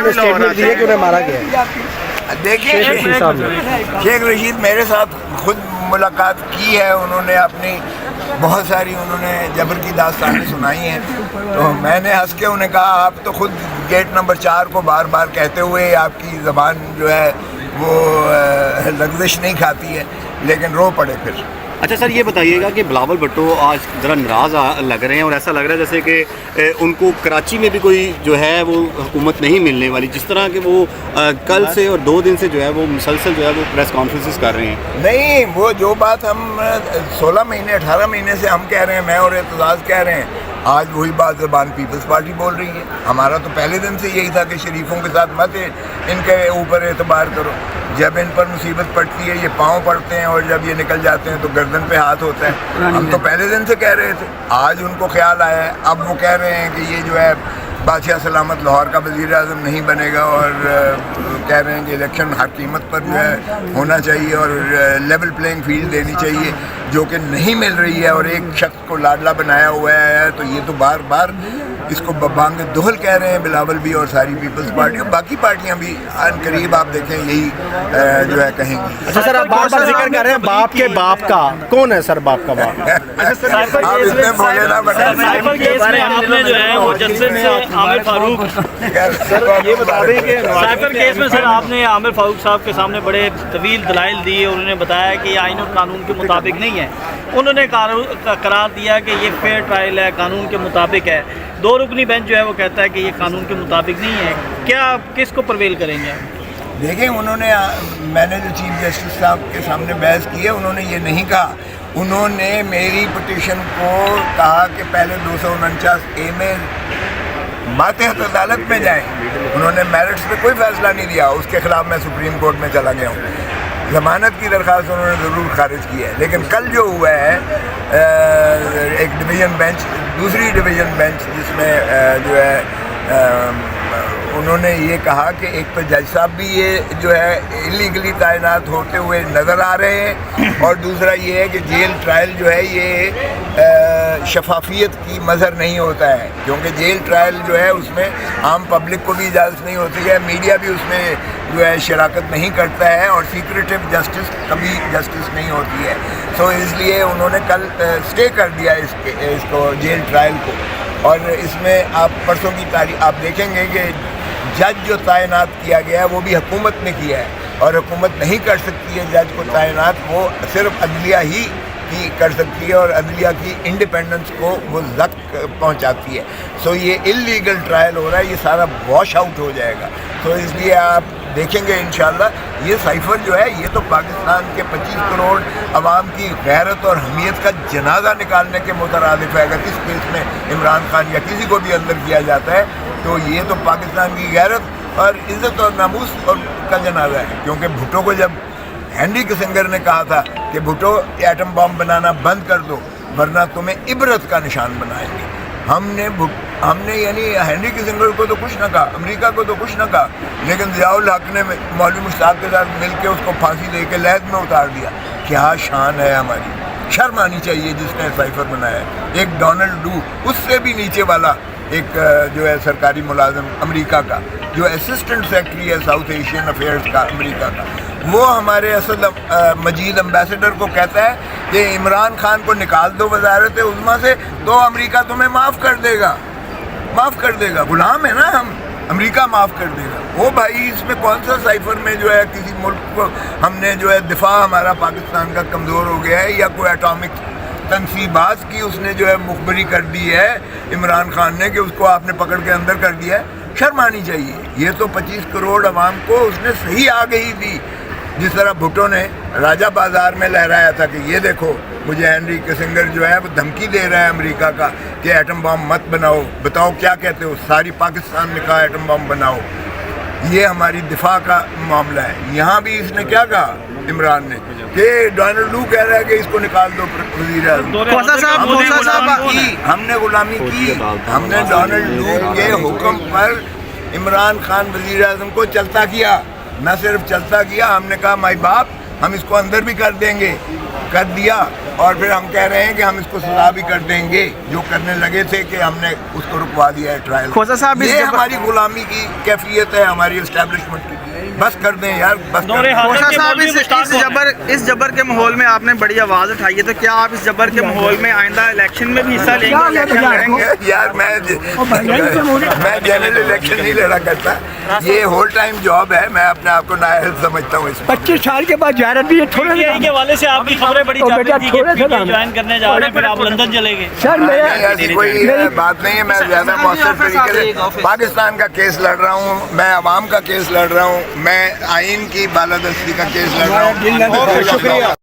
صاحب نے اسٹیٹمنٹ دی ہے کہ انہیں مارا گیا ہے. دیکھیے شیخ رشید میرے ساتھ خود ملاقات کی ہے, انہوں نے اپنی بہت ساری انہوں نے جبر کی داستانیں سنائی ہیں, تو میں نے ہنس کے انہیں کہا آپ تو خود گیٹ نمبر 4 کو بار بار کہتے ہوئے آپ کی زبان جو ہے وہ لغزش نہیں کھاتی ہے, لیکن رو پڑے پھر. اچھا سر یہ بتائیے گا کہ بلاول بھٹو آج ذرا ناراض لگ رہے ہیں اور ایسا لگ رہا ہے جیسے کہ ان کو کراچی میں بھی کوئی جو ہے وہ حکومت نہیں ملنے والی, جس طرح کہ وہ کل سے اور 2 دن سے جو ہے وہ مسلسل جو ہے وہ پریس کانفرنسز کر رہے ہیں. نہیں, وہ جو بات ہم 16 مہینے 18 مہینے سے ہم کہہ رہے ہیں, میں اور اعتزاز کہہ رہے ہیں, آج وہی بات زبان پیپلز پارٹی بول رہی ہے. ہمارا تو پہلے دن سے یہی تھا کہ شریفوں کے ساتھ مت ان کے اوپر اعتبار کرو, جب ان پر مصیبت پڑتی ہے یہ پاؤں پڑتے ہیں اور جب یہ نکل جاتے ہیں تو گردن پہ ہاتھ ہوتا ہے. ہم تو پہلے دن سے کہہ رہے تھے, آج ان کو خیال آیا ہے, اب وہ کہہ رہے ہیں کہ یہ جو ہے بادشاہ سلامت لاہور کا وزیر اعظم نہیں بنے گا, اور کہہ رہے ہیں کہ الیکشن ہر قیمت پر جو ہے ہونا چاہیے اور لیول پلینگ فیلڈ دینی چاہیے, جو کہ نہیں مل رہی ہے, اور ایک شخص کو لاڈلا بنایا ہوا ہے. تو یہ تو بار بار اس کو بانگ دہل کہہ رہے ہیں بلاول بھی اور ساری پیپلز پارٹی اور باقی پارٹیاں بھی ان قریب آپ دیکھیں یہی جو ہے کہیں گی. اچھا سر, آپ بار بار ذکر کر رہے ہیں باپ کے باپ کا, کون ہے سر باپ کا باپ؟ آپ اس میں بولے نا سائفر کیس میں آپ نے جو ہے وہ جسٹس عامر فاروق, یہ بتا دیں کہ سائفر کیس میں سر آپ نے عامر فاروق صاحب کے سامنے بڑے طویل دلائل دیے, انہوں نے بتایا کہ یہ آئین اور قانون کے مطابق نہیں ہے. انہوں نے قرار دیا کہ یہ فیئر ٹرائل ہے, قانون کے مطابق ہے. 2 رکنی بینچ جو ہے وہ کہتا ہے کہ یہ قانون کے مطابق نہیں ہے. کیا کس کو پرویل کریں گے؟ دیکھیں, انہوں نے, میں نے جو چیف جسٹس صاحب کے سامنے بحث کی ہے, انہوں نے یہ نہیں کہا. انہوں نے میری پٹیشن کو کہا کہ پہلے 249A میں ماتحت عدالت میں جائیں. انہوں نے میرٹس پہ کوئی فیصلہ نہیں دیا, اس کے خلاف میں سپریم کورٹ میں چلا گیا ہوں. ضمانت کی درخواست انہوں نے ضرور خارج کی ہے, لیکن کل جو ہوا ہے ایک ڈویژن بینچ, دوسری ڈویژن بینچ جس میں جو ہے انہوں نے یہ کہا کہ ایک تو جج صاحب بھی یہ جو ہے انلیگلی تعینات ہوتے ہوئے نظر آ رہے ہیں, اور دوسرا یہ ہے کہ جیل ٹرائل جو ہے یہ شفافیت کی مظہر نہیں ہوتا ہے, کیونکہ جیل ٹرائل جو ہے اس میں عام پبلک کو بھی اجازت نہیں ہوتی ہے, میڈیا بھی اس میں جو ہے شراکت نہیں کرتا ہے, اور سیکریٹو جسٹس کبھی جسٹس نہیں ہوتی ہے. سو اس لیے انہوں نے کل اسٹے کر دیا اس کو جیل ٹرائل کو. اور اس میں آپ پرسوں کی تاریخ آپ دیکھیں گے کہ جج جو تعینات کیا گیا ہے وہ بھی حکومت نے کیا ہے, اور حکومت نہیں کر سکتی ہے جج کو تعینات, وہ صرف عدلیہ ہی کی کر سکتی ہے, اور عدلیہ کی انڈیپینڈنس کو وہ ضبط پہنچاتی ہے. سو یہ انلیگل ٹرائل ہو رہا ہے, یہ سارا واش آؤٹ ہو جائے گا. تو اس لیے آپ دیکھیں گے انشاءاللہ یہ سائفر جو ہے یہ تو پاکستان کے 25 کروڑ عوام کی غیرت اور حمیت کا جنازہ نکالنے کے مترادف ہے. اگر اس کیس میں عمران خان یا کسی کو بھی اندر کیا جاتا ہے تو یہ تو پاکستان کی غیرت اور عزت اور ناموس کا جنازہ ہے. کیونکہ بھٹو کو جب ہینری کسنگر نے کہا تھا کہ بھٹو ایٹم بم بنانا بند کر دو ورنہ تمہیں عبرت کا نشان بنائیں گے, ہم نے یعنی ہینری کسنگر کو تو کچھ نہ کہا, امریکہ کو تو کچھ نہ کہا, لیکن ضیاء الحق نے مولوی مشتاق کے ساتھ مل کے اس کو پھانسی دے کے لحد میں اتار دیا. کیا شان ہے ہماری, شرم آنی چاہیے جس نے سائفر بنایا ہے. ایک ڈونلڈ ڈو, اس سے بھی نیچے والا ایک جو ہے سرکاری ملازم امریکہ کا, جو اسسٹنٹ سیکرٹری ہے ساؤتھ ایشین افیئرز کا امریکہ کا, وہ ہمارے اسد مجید امبیسڈر کو کہتا ہے کہ عمران خان کو نکال دو وزارت عظمیٰ سے تو امریکہ تمہیں معاف کر دے گا, معاف کر دے گا. غلام ہے نا ہم, امریکہ معاف کر دے گا. وہ بھائی اس میں کون سا سائفر میں جو ہے کسی ملک کو ہم نے جو ہے دفاع ہمارا پاکستان کا کمزور ہو گیا ہے, یا کوئی ایٹامک تنصیبات کی اس نے جو ہے مخبری کر دی ہے عمران خان نے کہ اس کو آپ نے پکڑ کے اندر کر دیا ہے. شرم آنی چاہیے. یہ تو 25 کروڑ عوام کو اس نے صحیح آگہی دی, جس طرح بھٹو نے راجہ بازار میں لہرایا تھا کہ یہ دیکھو مجھے ہینری کسنگر جو ہے وہ دھمکی دے رہا ہے امریکہ کا کہ ایٹم بم مت بناؤ, بتاؤ کیا کہتے ہو, ساری پاکستان نے کہا ایٹم بم بناؤ. یہ ہماری دفاع کا معاملہ ہے. یہاں بھی اس نے کیا کہا عمران نے کہ ڈونلڈ ڈو کہہ رہا ہے کہ اس کو نکال دو وزیر اعظم. ہم نے غلامی کی, ہم نے ڈونلڈ ڈو کے حکم پر عمران خان وزیر اعظم کو چلتا کیا, نہ صرف چلتا کیا, ہم نے کہا مائی باپ ہم اس کو اندر بھی کر دیں گے، کر دیا، اور پھر ہم کہہ رہے ہیں کہ ہم اس کو سزا بھی کر دیں گے، جو کرنے لگے تھے کہ ہم نے اس کو رکوا دیا ہے ٹرائل۔ کھوسا صاحب یہ ہماری غلامی کی کیفیت ہے ہماری اسٹیبلشمنٹ کی، بس کر دیں یار، بس کر دیں۔ کھوسا صاحب اس جبر کے ماحول میں آپ نے بڑی آواز اٹھائی ہے، تو کیا آپ اس جبر کے ماحول میں آئندہ الیکشن میں بھی حصہ لیں گے، الیکشن لڑیں گے؟ یار میں جنرل الیکشن نہیں لڑا کرتا، یہ ہول ٹائم جاب ہے، میں اپنے آپ کو نااہل سمجھتا ہوں اس میں۔ 25 سال کے بعد زیارت بھی تھوڑے پی ٹی آئی کے حوالے سے آپ کی خبریں بڑی جاتی تھی کہ پی ٹی آئی جوائن کرنے جا رہے ہیں، پھر آپ لندن چلے گئے۔ سر نہیں، ایسی کوئی بات نہیں ہے، میں زیادہ مؤثر طریقے سے پاکستان کا کیس لڑ رہا ہوں، میں عوام کا کیس لڑ رہا ہوں، میں آئین کی بالادستی کا کیس لڑ رہا ہوں۔ شکریہ۔